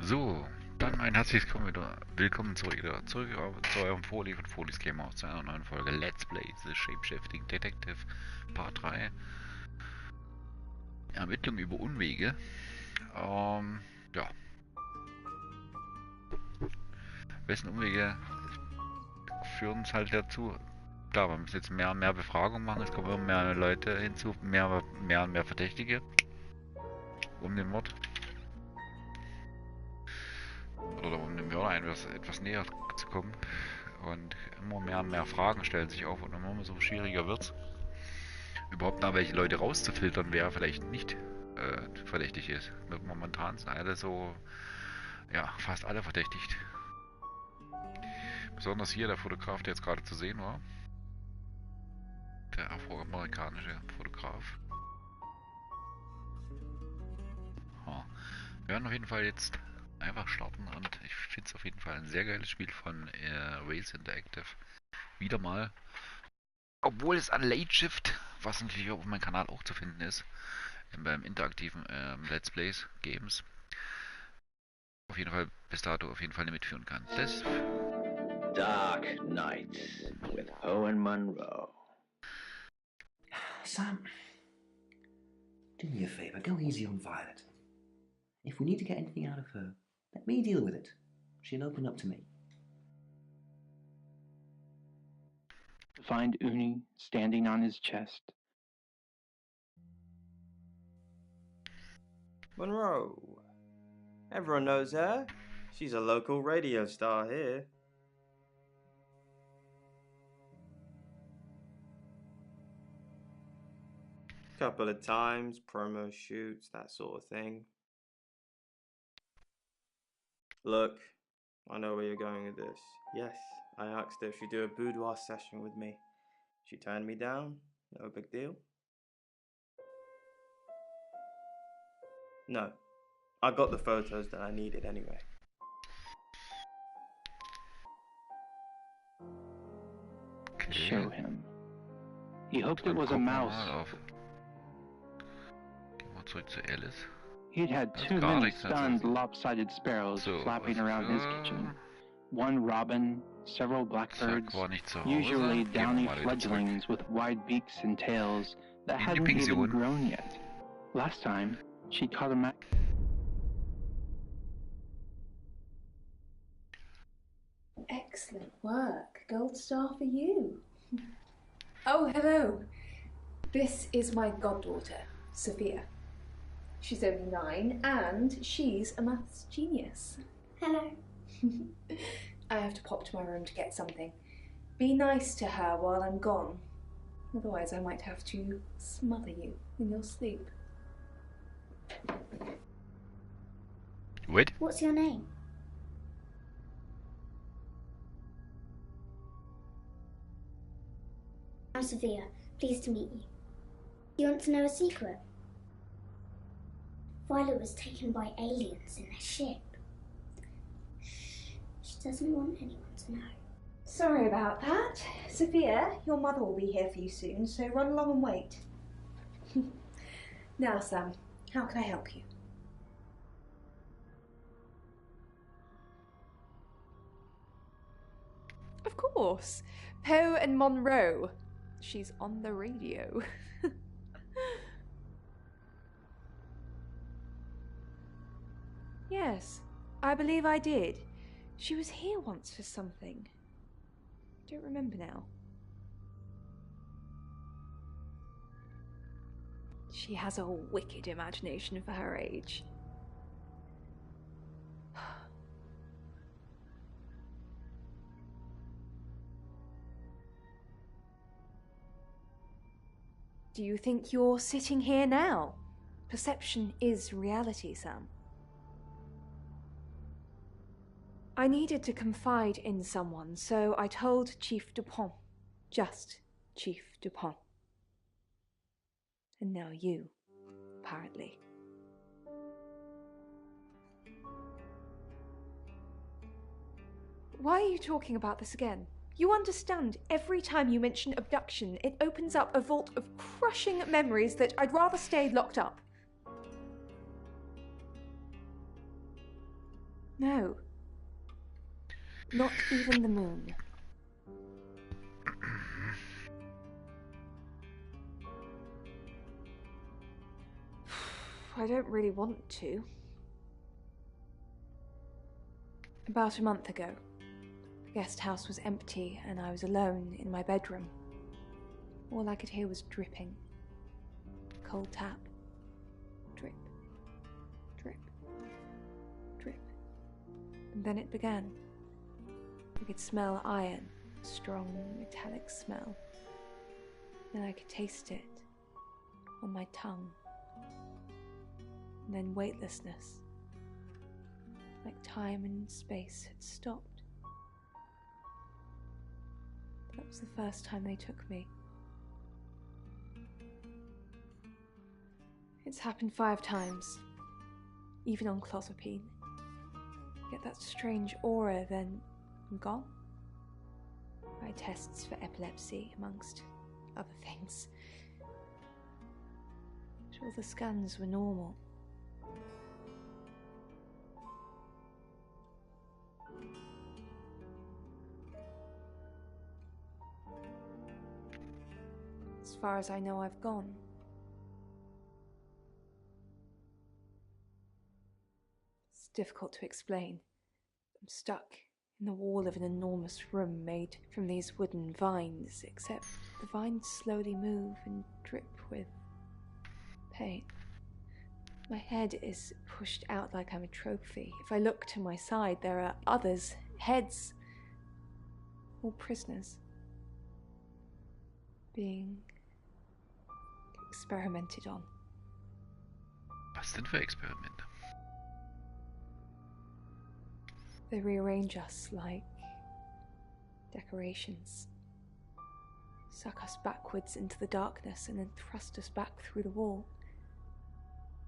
So, dann ein herzliches Willkommen zurück zu eurem Foli von Folis Game House zu einer neuen Folge Let's Play The Shapeshifting Detektive Part 3. Ermittlungen über Umwege. Ja. Wessen Umwege führen uns halt dazu. Klar, wir müssen jetzt mehr und mehr Befragungen machen, es kommen immer mehr Leute hinzu, mehr und mehr Verdächtige um den Mord. Oder um dem Mörder etwas näher zu kommen. Und immer mehr und mehr Fragen stellen sich auf und immer so schwieriger wird's. Überhaupt mal welche Leute rauszufiltern, wer vielleicht nicht verdächtig ist. Momentan sind alle so, ja, fast alle verdächtigt. Besonders hier der Fotograf, der jetzt gerade zu sehen war. Der afroamerikanische Fotograf. Wir werden auf jeden Fall jetzt einfach starten und ich finde es auf jeden Fall ein sehr geiles Spiel von Shapeshifting Detektive. Wieder mal. Obwohl es an Late Shift, was natürlich auf meinem Kanal auch zu finden ist, beim interaktiven Let's Plays, Games, auf jeden Fall bis dato auf jeden Fall nicht mitführen kann. Das Dark Nights with Owen Monroe. Sam, do me a favour, go easy on Violet. If we need to get anything out of her, let me deal with it. She'll open up to me. Find Uni standing on his chest. Monroe. Everyone knows her. She's a local radio star here. Couple of times, promo shoots, that sort of thing. Look, I know where you're going with this. Yes, I asked her if she'd do a boudoir session with me. She turned me down. No big deal. No, I got the photos that I needed anyway. Show him. He hoped it was a mouse. Gehen wir zurück zu Alice. He'd had too many stunned, lopsided sparrows flapping around his kitchen. One robin, several blackbirds, usually downy fledglings with wide beaks and tails that hadn't even grown yet. Last time, she caught him at... Excellent work. Gold star for you. Oh, hello. This is my goddaughter, Sophia. She's only 9 and she's a maths genius. Hello. I have to pop to my room to get something. Be nice to her while I'm gone. Otherwise I might have to smother you in your sleep. Wait. What's your name? I'm Sophia. Pleased to meet you. You want to know a secret? Violet was taken by aliens in their ship. Shh. She doesn't want anyone to know. Sorry about that. Sophia, your mother will be here for you soon, so run along and wait. Now, Sam, how can I help you? Of course. Poe and Monroe. She's on the radio. Yes, I believe I did. She was here once for something. Don't remember now. She has a wicked imagination for her age. Do you think you're sitting here now? Perception is reality, Sam. I needed to confide in someone, so I told Chief Dupont. Just Chief Dupont. And now you, apparently. Why are you talking about this again? You understand, every time you mention abduction, it opens up a vault of crushing memories that I'd rather stay locked up. No. Not even the moon. I don't really want to. About a month ago, the guest house was empty and I was alone in my bedroom. All I could hear was dripping. Cold tap. Drip. Drip. Drip. And then it began. I could smell iron, a strong metallic smell. Then I could taste it on my tongue. And then weightlessness, like time and space had stopped. That was the first time they took me. It's happened 5 times, even on clozapine. Get that strange aura, then I'm gone. I tests for epilepsy, amongst other things. But all the scans were normal. As far as I know, I've gone. It's difficult to explain. I'm stuck in the wall of an enormous room made from these wooden vines, except the vines slowly move and drip with pain. My head is pushed out like I'm a trophy. If I look to my side, there are others' heads, all prisoners, being experimented on. Was denn für Experimente? They rearrange us like decorations, suck us backwards into the darkness and then thrust us back through the wall.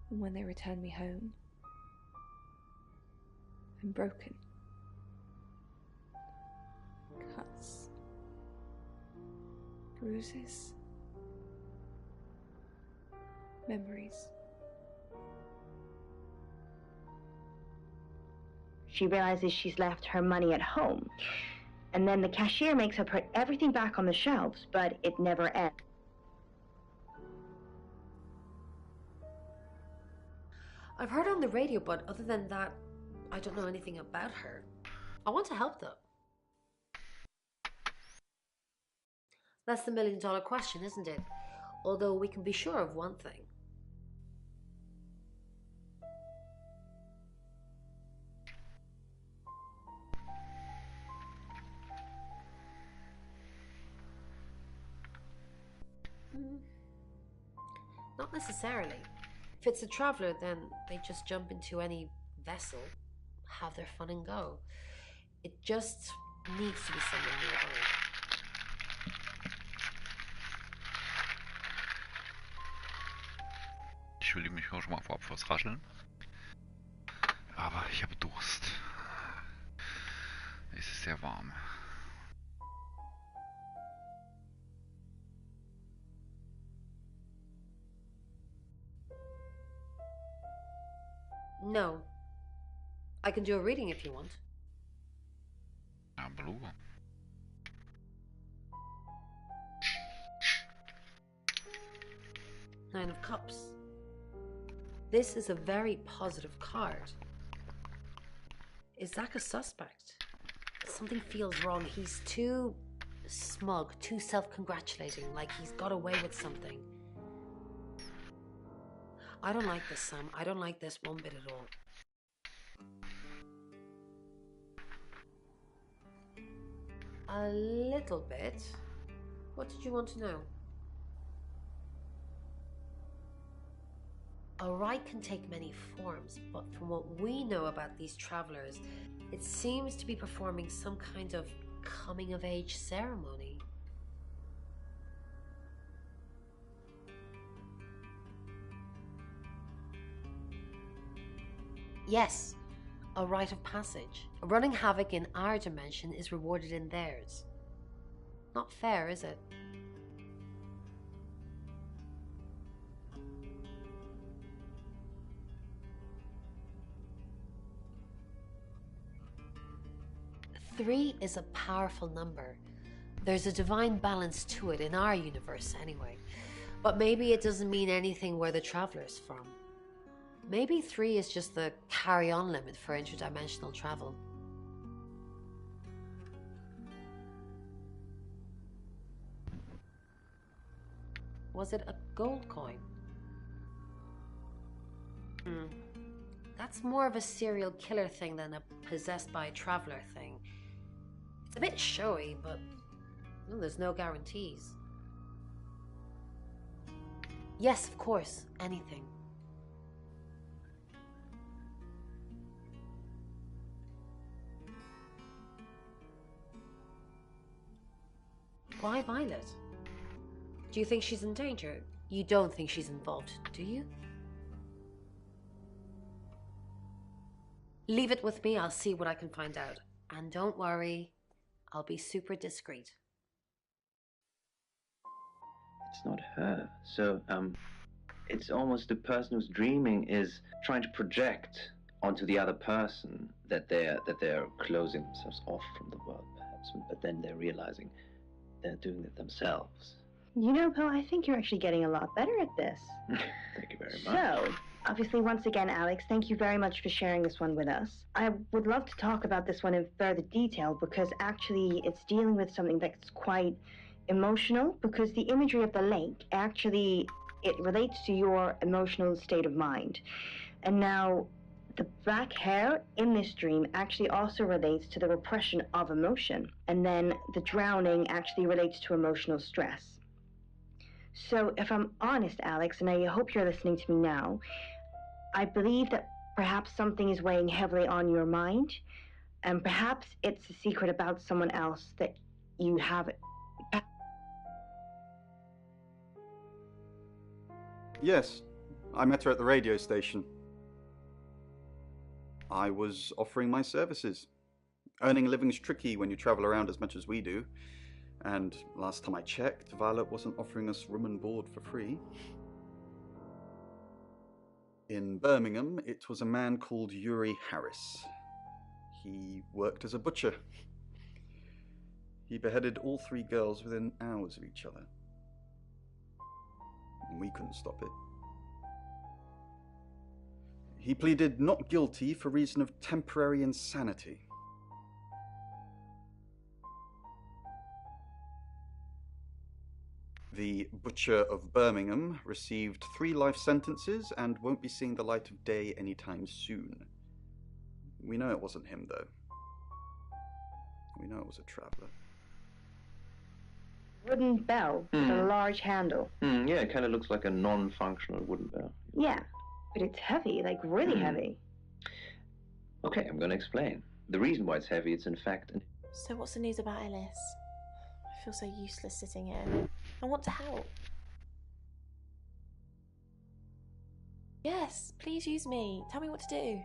And when they return me home, I'm broken. Cuts, bruises, memories. She realizes she's left her money at home. And then the cashier makes her put everything back on the shelves, but it never ends. I've heard her on the radio, but other than that, I don't know anything about her. I want to help though. That's the million-dollar question, isn't it? Although we can be sure of one thing. Not necessarily. If it's a traveller, then they just jump into any vessel, have their fun and go. It just needs to be someone nearby. Ich entschuldige mich schon mal vorab fürs Rascheln. Aber ich habe Durst. Es ist sehr warm. No. I can do a reading if you want. Ja, belogen. 9 of Cups. This is a very positive card. Is Zach a suspect? Something feels wrong. He's too smug, too self-congratulating, like he's got away with something. I don't like this, Sam. I don't like this one bit at all. A little bit. What did you want to know? A rite can take many forms, but from what we know about these travelers, it seems to be performing some kind of coming-of-age ceremony. Yes, a rite of passage. Running havoc in our dimension is rewarded in theirs. Not fair, is it? 3 is a powerful number. There's a divine balance to it in our universe anyway. But maybe it doesn't mean anything where the traveler's from. Maybe 3 is just the carry-on limit for interdimensional travel. Was it a gold coin? That's more of a serial killer thing than a possessed by a traveler thing. It's a bit showy, but there's no guarantees. Yes, of course, anything. Why Violet? Do you think she's in danger? You don't think she's involved, do you? Leave it with me, I'll see what I can find out. And don't worry, I'll be super discreet. It's not her. So, it's almost the person who's dreaming is trying to project onto the other person that they're closing themselves off from the world, perhaps, but then they're realizing they're doing it themselves. You know, Poe, I think you're actually getting a lot better at this. Thank you very much. So, obviously, once again, Alex, thank you very much for sharing this one with us. I would love to talk about this one in further detail because actually it's dealing with something that's quite emotional, because the imagery of the lake actually, it relates to your emotional state of mind. And now, the black hair in this dream actually also relates to the repression of emotion. And then the drowning actually relates to emotional stress. So if I'm honest, Alex, and I hope you're listening to me now, I believe that perhaps something is weighing heavily on your mind, and perhaps it's a secret about someone else that you haven't. Yes, I met her at the radio station. I was offering my services. Earning a living's tricky when you travel around as much as we do. And last time I checked, Violet wasn't offering us room and board for free. In Birmingham, it was a man called Yuri Harris. He worked as a butcher. He beheaded all 3 girls within hours of each other. We couldn't stop it. He pleaded not guilty for reason of temporary insanity. The Butcher of Birmingham received 3 life sentences and won't be seeing the light of day anytime soon. We know it wasn't him, though. We know it was a traveller. Wooden bell with a large handle. Yeah, it kind of looks like a non-functional wooden bell. Yeah, but it's heavy, like really heavy. Okay, I'm going to explain. The reason why it's heavy, it's in fact... So what's the news about Ellis? I feel so useless sitting here. I want to help. Yes, please use me. Tell me what to do.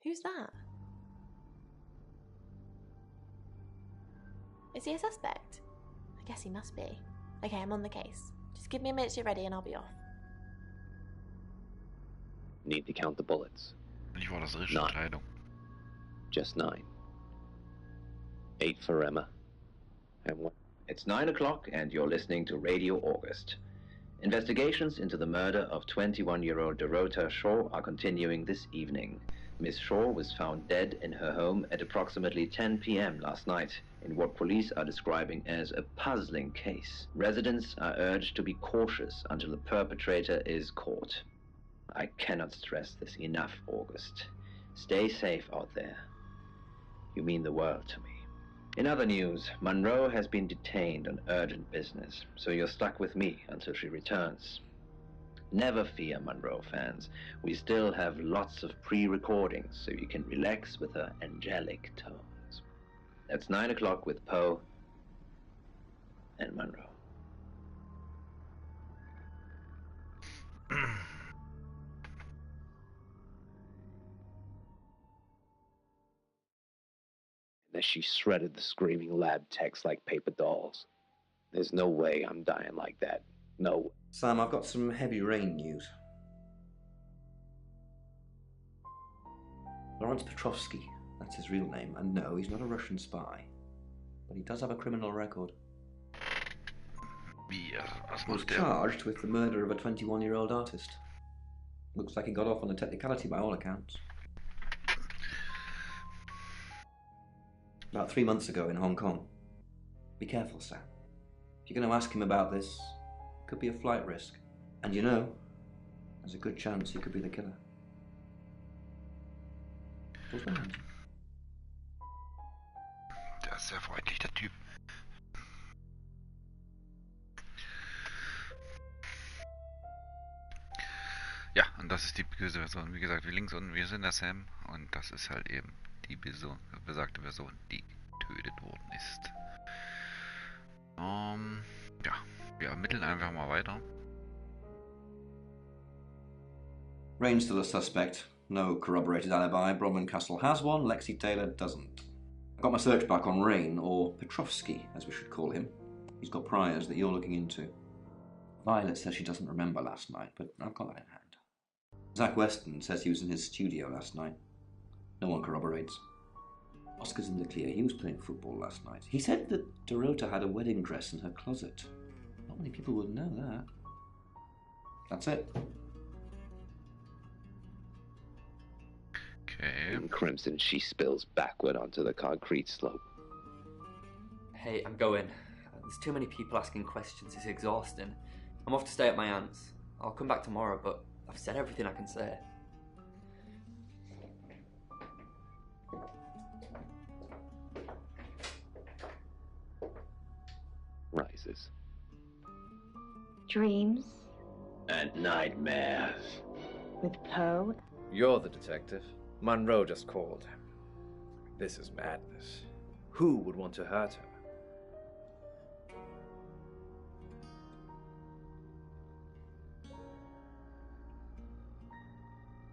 Who's that? Is he a suspect? I guess he must be. Okay, I'm on the case. Just give me a minute to get ready and I'll be off. Need to count the bullets. Ich war das richtige Entscheidung. Just 9. 8 for Emma. And 1. It's 9 o'clock and you're listening to Radio August. Investigations into the murder of 21-year-old Dorota Shaw are continuing this evening. Miss Shaw was found dead in her home at approximately 10 p.m. last night in what police are describing as a puzzling case. Residents are urged to be cautious until the perpetrator is caught. I cannot stress this enough, August. Stay safe out there. You mean the world to me. In other news, Monroe has been detained on urgent business, so you're stuck with me until she returns. Never fear, Monroe fans. We still have lots of pre-recordings, so you can relax with her angelic tones. That's 9 o'clock with Poe and Monroe. as she shredded the screaming lab techs like paper dolls. There's no way I'm dying like that. No. Sam, I've got some heavy rain news. Lawrence Petrovsky, that's his real name, and no, he's not a Russian spy. But he does have a criminal record. He was charged with the murder of a 21-year-old artist. Looks like he got off on a technicality by all accounts. About 3 months ago in Hong Kong. Be careful, Sam. If you're going to ask him about this, it could be a flight risk. And you know, there's a good chance he could be the killer. Was behind you. Der ist sehr freundlich, der Typ. Ja, und das ist die böse Version. Wie gesagt, wir links unten, wir sind der Sam. Und das ist halt eben die besagte Person, die getötet worden ist. Ja, wir ermitteln einfach mal weiter. Rain's still a suspect. No corroborated alibi. Bronwyn Castle has one, Lexi Taylor doesn't. I got my search back on Rain, or Petrovsky, as we should call him. He's got priors that you're looking into. Violet says she doesn't remember last night, but I've got that in hand. Zach Weston says he was in his studio last night. No one corroborates. Oscar's in the clear. He was playing football last night. He said that Dorota had a wedding dress in her closet. Not many people would know that. That's it. Okay. In crimson, she spills backward onto the concrete slope. Hey, I'm going. There's too many people asking questions. It's exhausting. I'm off to stay at my aunt's. I'll come back tomorrow, but I've said everything I can say. Rises. Dreams. And nightmares. With Poe. You're the detective. Monroe just called. This is madness. Who would want to hurt her?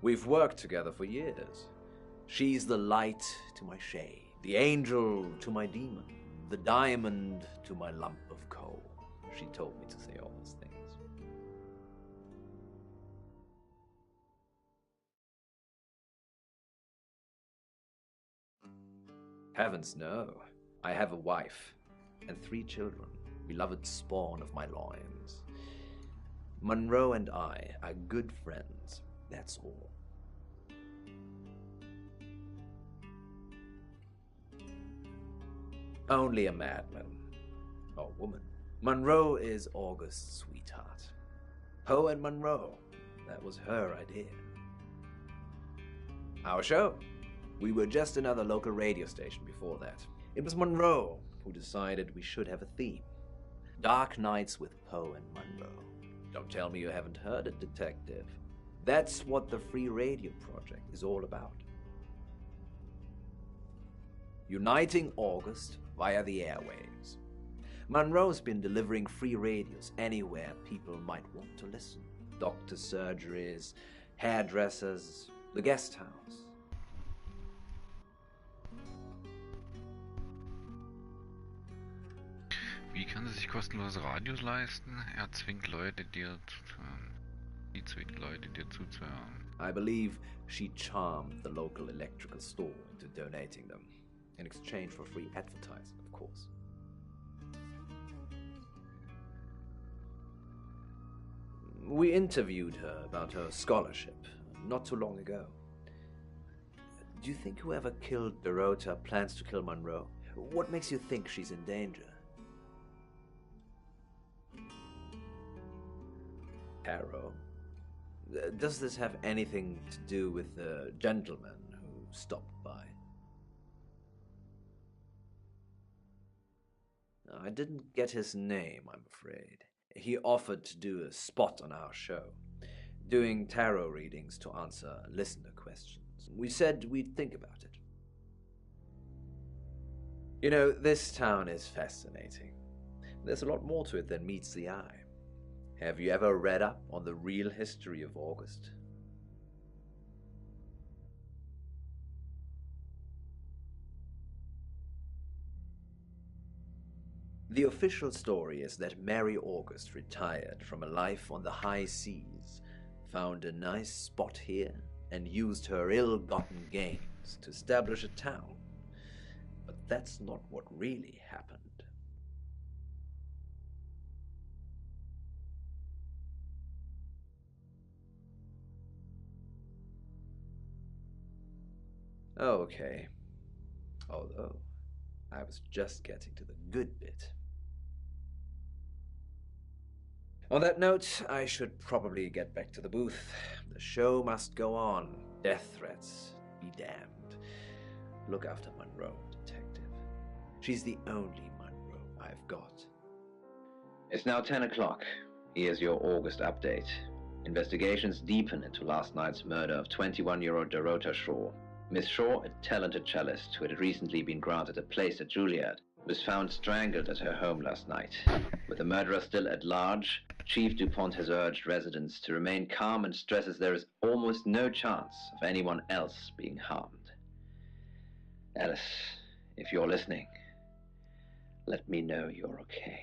We've worked together for years. She's the light to my shade, the angel to my demon, the diamond to my lump of coal. She told me to say all those things. Heavens, no. I have a wife and 3 children, beloved spawn of my loins. Monroe and I are good friends, that's all. Only a madman. Or woman. Monroe is August's sweetheart. Poe and Monroe. That was her idea. Our show. We were just another local radio station before that. It was Monroe who decided we should have a theme. Dark Nights with Poe and Monroe. Don't tell me you haven't heard it, detective. That's what the Free Radio Project is all about. Uniting August via the airwaves. Monroe's been delivering free radios anywhere people might want to listen. Doctor surgeries, hairdressers, the guest house. Wie kann sie sich kostenlose Radios leisten? Er zwingt Leute, dir zuzuhören. Die zwingt Leute, dir zuzuhören. I believe she charmed the local electrical store into donating them, in exchange for free advertising, of course. We interviewed her about her scholarship not too long ago. Do you think whoever killed Dorota plans to kill Monroe? What makes you think she's in danger? Tarot. Does this have anything to do with the gentleman who stopped by? I didn't get his name, I'm afraid. He offered to do a spot on our show, doing tarot readings to answer listener questions. We said we'd think about it. You know, this town is fascinating. There's a lot more to it than meets the eye. Have you ever read up on the real history of August? The official story is that Mary August retired from a life on the high seas, found a nice spot here, and used her ill-gotten gains to establish a town. But that's not what really happened. Okay. Although, I was just getting to the good bit. On that note, I should probably get back to the booth. The show must go on. Death threats be damned. Look after Monroe, detective. She's the only Monroe I've got. It's now 10 o'clock. Here's your August update. Investigations deepen into last night's murder of 21-year-old Dorota Shaw. Miss Shaw, a talented cellist who had recently been granted a place at Juilliard, was found strangled at her home last night. With the murderer still at large, Chief DuPont has urged residents to remain calm and stresses there is almost no chance of anyone else being harmed. Alice, if you're listening, let me know you're okay.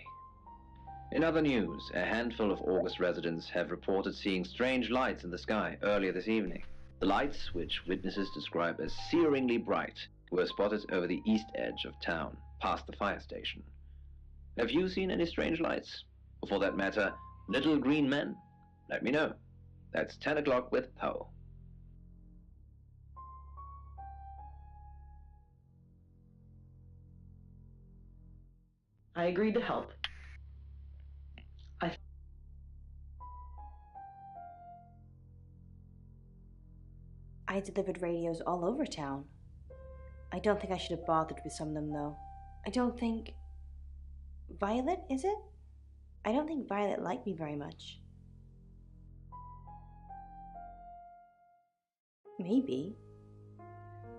In other news, a handful of August residents have reported seeing strange lights in the sky earlier this evening. The lights, which witnesses describe as searingly bright, were spotted over the east edge of town, past the fire station. Have you seen any strange lights? Or for that matter, little green men? Let me know. That's 10 o'clock with Poe. I agreed to help. I delivered radios all over town. I don't think I should have bothered with some of them, though. I don't think... Violet, is it? I don't think Violet liked me very much. Maybe.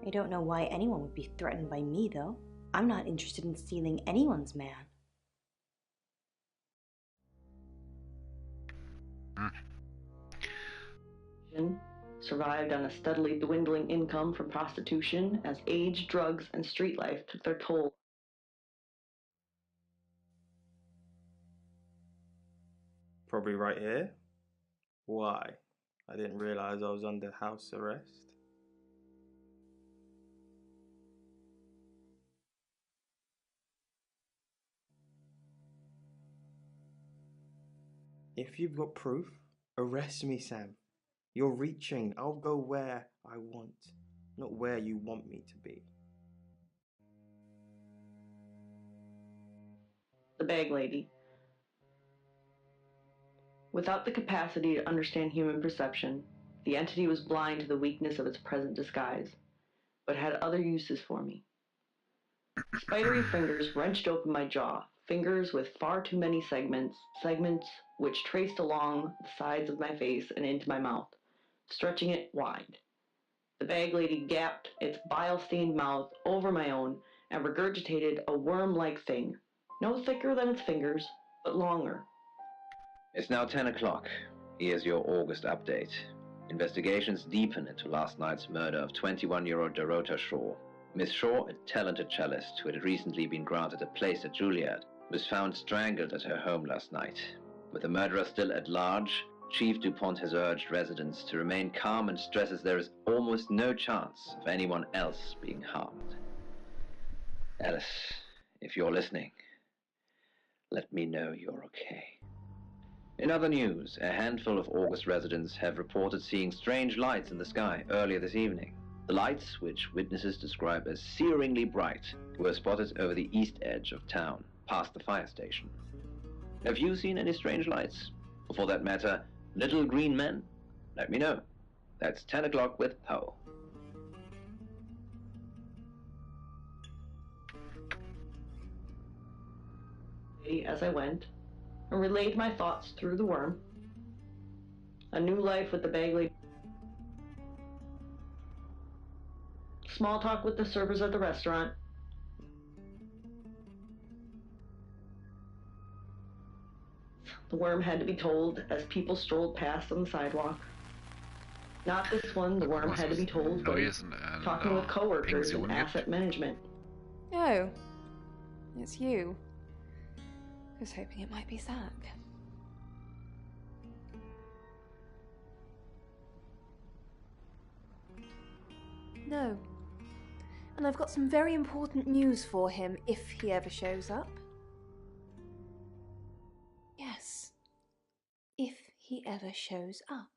I don't know why anyone would be threatened by me, though. I'm not interested in stealing anyone's man. Survived on a steadily dwindling income from prostitution as age, drugs, and street life took their toll. Probably right here. Why? I didn't realize I was under house arrest. If you've got proof, arrest me, Sam. You're reaching. I'll go where I want, not where you want me to be. The bag lady. Without the capacity to understand human perception, the entity was blind to the weakness of its present disguise, but had other uses for me. Spidery fingers wrenched open my jaw, fingers with far too many segments which traced along the sides of my face and into my mouth, stretching it wide. The bag lady gapped its bile-stained mouth over my own and regurgitated a worm-like thing, no thicker than its fingers, but longer. It's now 10 o'clock. Here's your August update. Investigations deepen into last night's murder of 21-year-old Dorota Shaw. Miss Shaw, a talented cellist who had recently been granted a place at Juilliard, was found strangled at her home last night. With the murderer still at large, Chief DuPont has urged residents to remain calm and stresses there is almost no chance of anyone else being harmed. Alice, if you're listening, let me know you're okay. In other news, a handful of August residents have reported seeing strange lights in the sky earlier this evening. The lights, which witnesses describe as searingly bright, were spotted over the east edge of town, past the fire station. Have you seen any strange lights? Or for that matter, little green men? Let me know. That's 10 o'clock with Poe. As I went, and relayed my thoughts through the worm. A new life with the bag lady. Small talk with the servers at the restaurant. The worm had to be told as people strolled past on the sidewalk. Not this one, the worm had to be told, but talking with coworkers and asset management. Oh, it's you. I was hoping it might be Zach. No. And I've got some very important news for him if he ever shows up. Yes. If he ever shows up.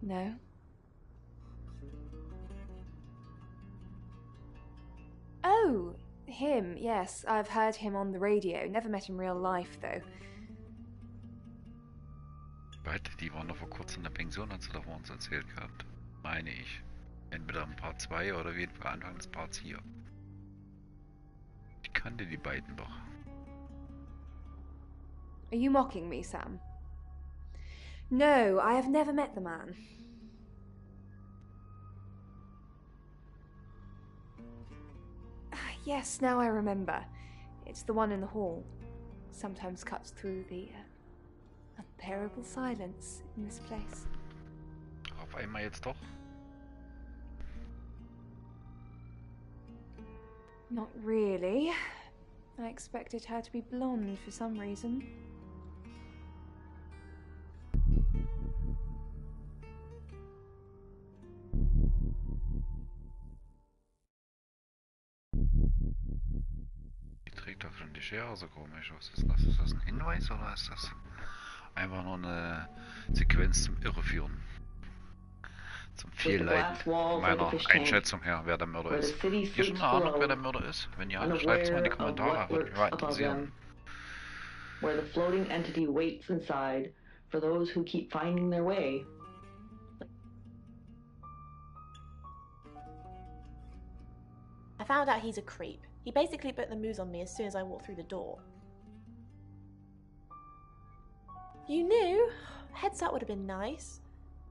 No. Oh, him, yes. I've heard him on the radio. Never met in real life, though. Warte, die waren noch vor kurzem in der Pension, hat sie davor uns erzählt gehabt. Meine ich. Entweder im Part 2 oder auf jeden Fall Anfang des Parts hier. Ich kannte die beiden doch. Are you mocking me, Sam? No, I have never met the man. Yes, now I remember. It's the one in the hall. Sometimes cuts through the unbearable silence in this place. Auf einmal jetzt doch? Not really. I expected her to be blonde for some reason. Die trägt doch schon die Schere so komisch. Was ist das? Ist das ein Hinweis oder ist das einfach nur eine Sequenz zum Irreführen? Zum Fehlleiten meiner Einschätzung her, wer der Mörder ist. Habt ihr schon eine Ahnung, wer der Mörder ist? Wenn ja, schreibt es mal in die Kommentare, würde mich mal interessieren. Where the floating entity waits inside for those who keep finding their way. I found out he's a creep. He basically put the moves on me as soon as I walked through the door. You knew? Heads up would have been nice.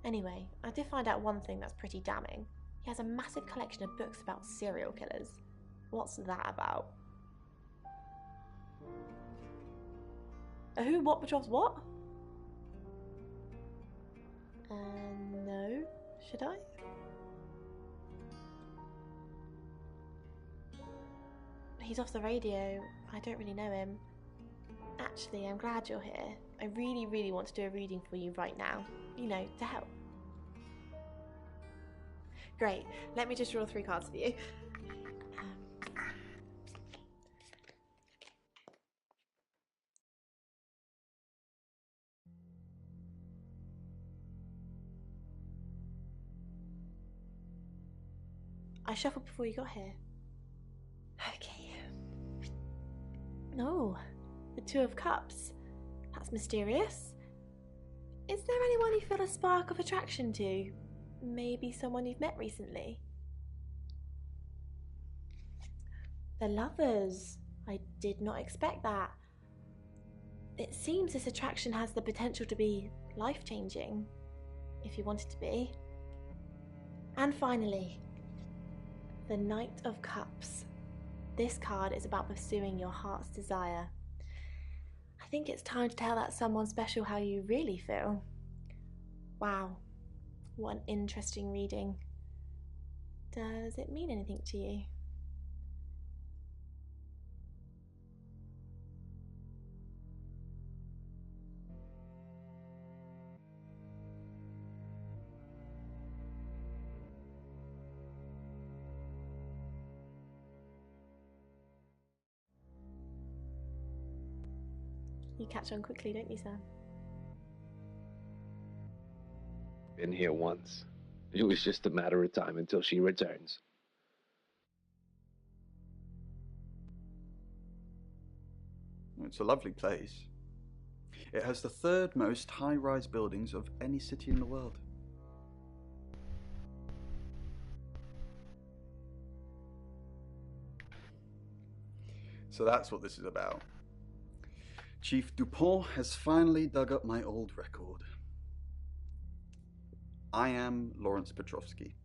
Anyway, I did find out one thing that's pretty damning. He has a massive collection of books about serial killers. What's that about? A who, what, Petrov's what? No. Should I? He's off the radio. I don't really know him. Actually, I'm glad you're here. I really, really want to do a reading for you right now. You know, to help. Great. Let me just draw 3 cards for you. I shuffled before you got here. Okay. Oh, the 2 of Cups. That's mysterious. Is there anyone you feel a spark of attraction to? Maybe someone you've met recently? The Lovers. I did not expect that. It seems this attraction has the potential to be life-changing, if you want it to be. And finally, the Knight of Cups. This card is about pursuing your heart's desire. I think it's time to tell that someone special how you really feel. Wow, what an interesting reading. Does it mean anything to you? You catch on quickly, don't you, Sam? Been here once. It was just a matter of time until she returns. It's a lovely place. It has the 3rd most high-rise buildings of any city in the world. So that's what this is about. Chief Dupont has finally dug up my old record. I am Lawrence Petrovsky.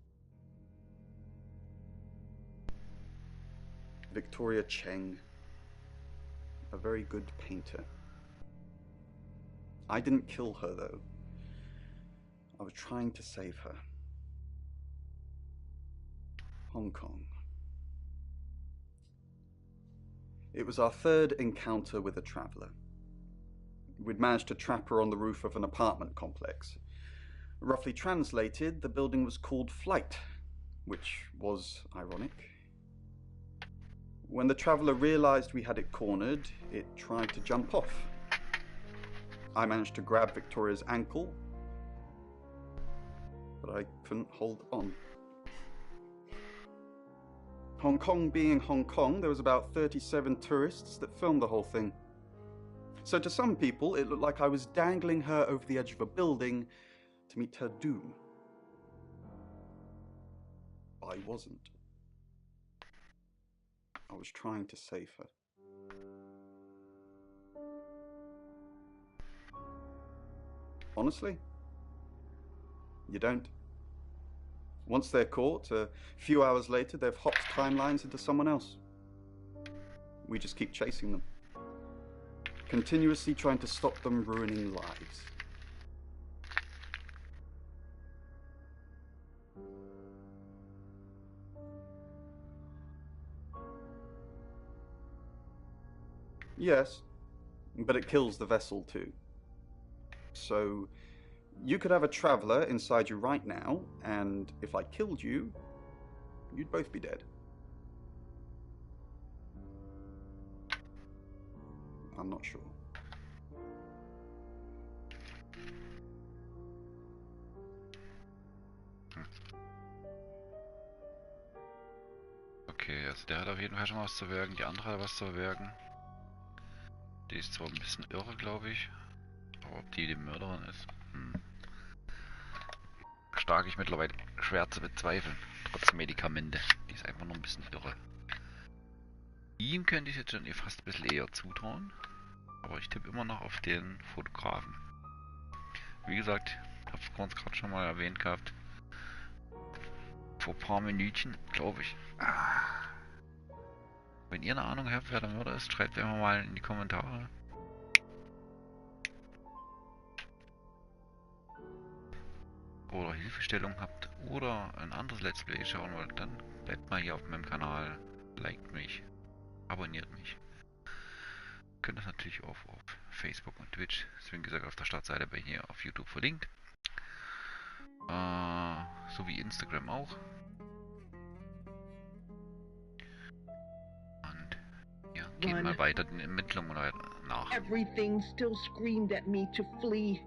Victoria Cheng, a very good painter. I didn't kill her, though. I was trying to save her. Hong Kong. It was our third encounter with a traveller. We'd managed to trap her on the roof of an apartment complex. Roughly translated, the building was called Flight, which was ironic. When the traveller realised we had it cornered, it tried to jump off. I managed to grab Victoria's ankle, but I couldn't hold on. Hong Kong being Hong Kong, there was about 37 tourists that filmed the whole thing. So to some people, it looked like I was dangling her over the edge of a building to meet her doom. I wasn't. I was trying to save her. Honestly, you don't. Once they're caught, a few hours later, they've hopped timelines into someone else. We just keep chasing them, continuously trying to stop them ruining lives. Yes, but it kills the vessel too. So, you could have a traveller inside you right now, and if I killed you, you'd both be dead. I'm not sure. Okay, also der hat auf jeden Fall schon was zu wirken, die andere hat was zu wirken. Die ist zwar ein bisschen irre, glaube ich, aber ob die Mörderin ist, stark ich mittlerweile schwer zu bezweifeln, trotz Medikamente. Die ist einfach nur ein bisschen irre. Ihm könnte ich jetzt schon fast ein bisschen eher zutrauen, aber ich tippe immer noch auf den Fotografen. Wie gesagt, habe es gerade schon mal erwähnt gehabt, vor ein paar Minütchen, glaube ich. Wenn ihr eine Ahnung habt, wer der Mörder ist, schreibt mir mal in die Kommentare. Oder Hilfestellung habt oder ein anderes Let's Play schauen wollt, dann bleibt mal hier auf meinem Kanal, liked mich, abonniert mich. Ihr könnt das natürlich auch auf Facebook und Twitch, deswegen gesagt auf der Startseite bei hier auf YouTube verlinkt. So wie Instagram auch. Und ja, gehen mal weiter den Ermittlungen nach. Everything still screamed at me to flee.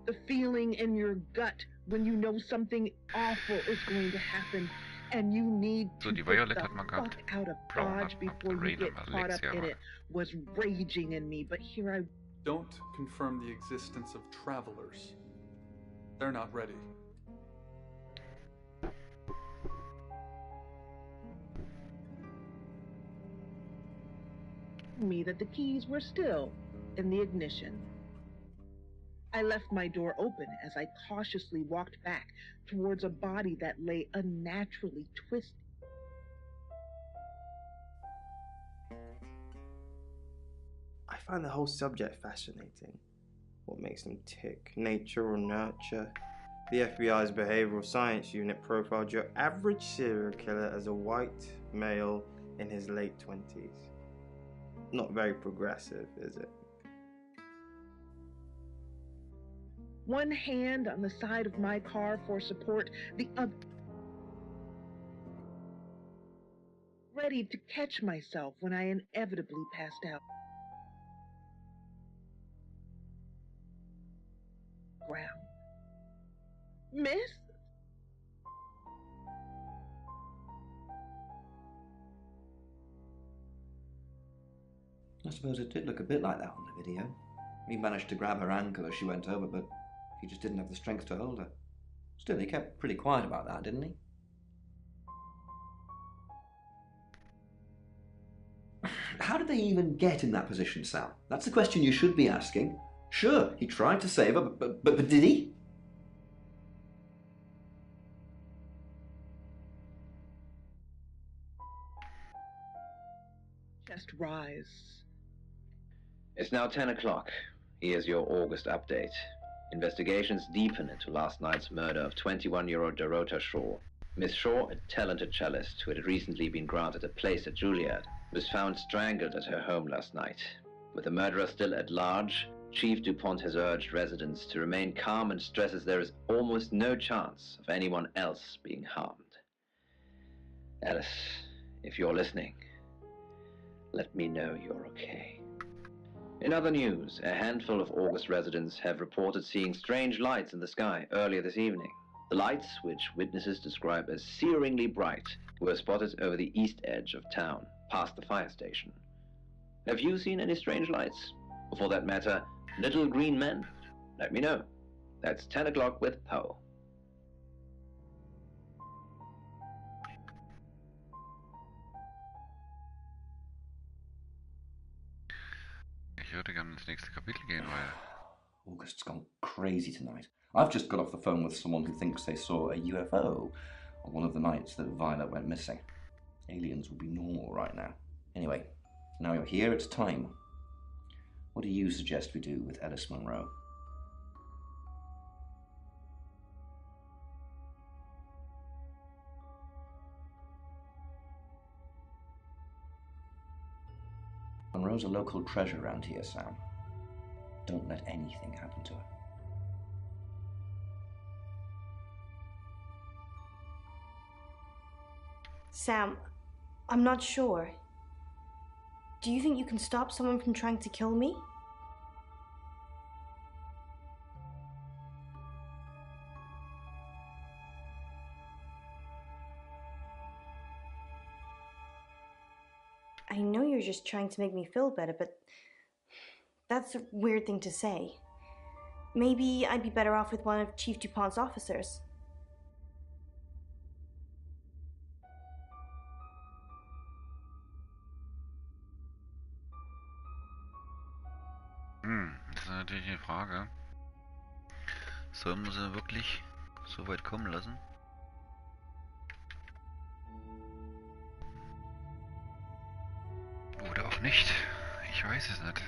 The feeling in your gut when you know something awful is going to happen and you need to get the fuck out of Dodge before you get caught up in it was raging in me, but here I... Don't confirm the existence of travelers. They're not ready. Me that the keys were still in the ignition. I left my door open as I cautiously walked back towards a body that lay unnaturally twisted. I find the whole subject fascinating. What makes them tick? Nature or nurture? The FBI's behavioral science unit profiled your average serial killer as a white male in his late 20s. Not very progressive, is it? One hand on the side of my car for support, the other ready to catch myself when I inevitably passed out. Ground. Miss? I suppose it did look a bit like that on the video. He managed to grab her ankle as she went over, but he just didn't have the strength to hold her. Still, he kept pretty quiet about that, didn't he? How did they even get in that position, Sal? That's the question you should be asking. Sure, he tried to save her, but did he? Just rise. It's now 10 o'clock. Here's your August update. Investigations deepen into last night's murder of 21-year-old Dorota Shaw. Miss Shaw, a talented cellist who had recently been granted a place at Juilliard, was found strangled at her home last night. With the murderer still at large, Chief DuPont has urged residents to remain calm and stresses there is almost no chance of anyone else being harmed. Alice, if you're listening, let me know you're okay. In other news, a handful of August residents have reported seeing strange lights in the sky earlier this evening. The lights, which witnesses describe as searingly bright, were spotted over the east edge of town, past the fire station. Have you seen any strange lights? Or for that matter, little green men? Let me know. That's 10 o'clock with Poe. Ich würde gerne ins nächste Kapitel gehen, weil August's gone crazy tonight. I've just got off the phone with someone who thinks they saw a UFO on one of the nights that Violet went missing. Aliens would be normal right now. Anyway, now you're here, it's time. What do you suggest we do with Alice Monroe? Monroe's a local treasure around here, Sam. Don't let anything happen to her. Sam, I'm not sure. Do you think you can stop someone from trying to kill me? I know you're just trying to make me feel better, but that's a weird thing to say. Maybe I'd be better off with one of Chief DuPont's officers. Das ist natürlich eine Frage. Sollen wir sie wirklich so weit kommen lassen? Oder auch nicht? Ich weiß es nicht.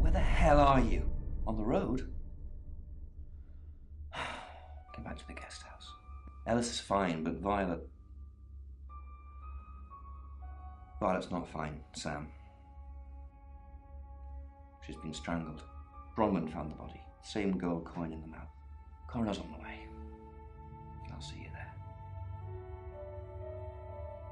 Where the hell are you? On the road? Get back to the guest house. Ellis is fine, but Violet's not fine, Sam. She's been strangled. Bronwyn found the body. Same gold coin in the mouth. Coroner's on the way. I'll see you there.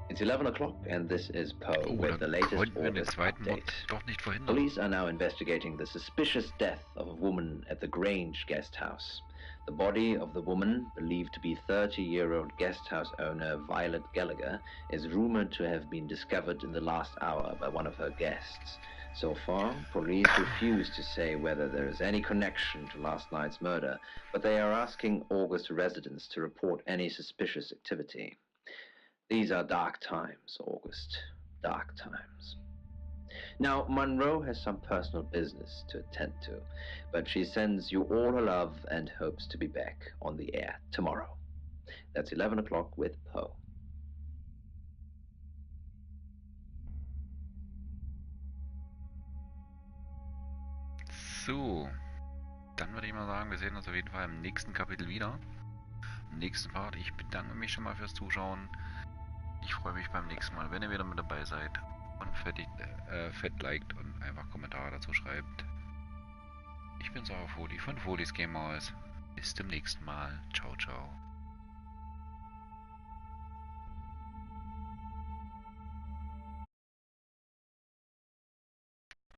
It's 11 o'clock, and this is Poe with the latest August update. Police are now investigating the suspicious death of a woman at the Grange guest house. The body of the woman, believed to be 30-year-old guest house owner Violet Gallagher, is rumored to have been discovered in the last hour by one of her guests. So far, police refuse to say whether there is any connection to last night's murder, but they are asking August residents to report any suspicious activity. These are dark times, August. Dark times. Now, Monroe has some personal business to attend to, but she sends you all her love and hopes to be back on the air tomorrow. That's 11 o'clock with Poe. So, dann würde ich mal sagen, wir sehen uns auf jeden Fall im nächsten Kapitel wieder. Im nächsten Part. Ich bedanke mich schon mal fürs Zuschauen. Ich freue mich beim nächsten Mal, wenn ihr wieder mit dabei seid und fett liked und einfach Kommentare dazu schreibt. Ich bin Sauerfoli von Folis Gamers. Bis zum nächsten Mal. Ciao, ciao.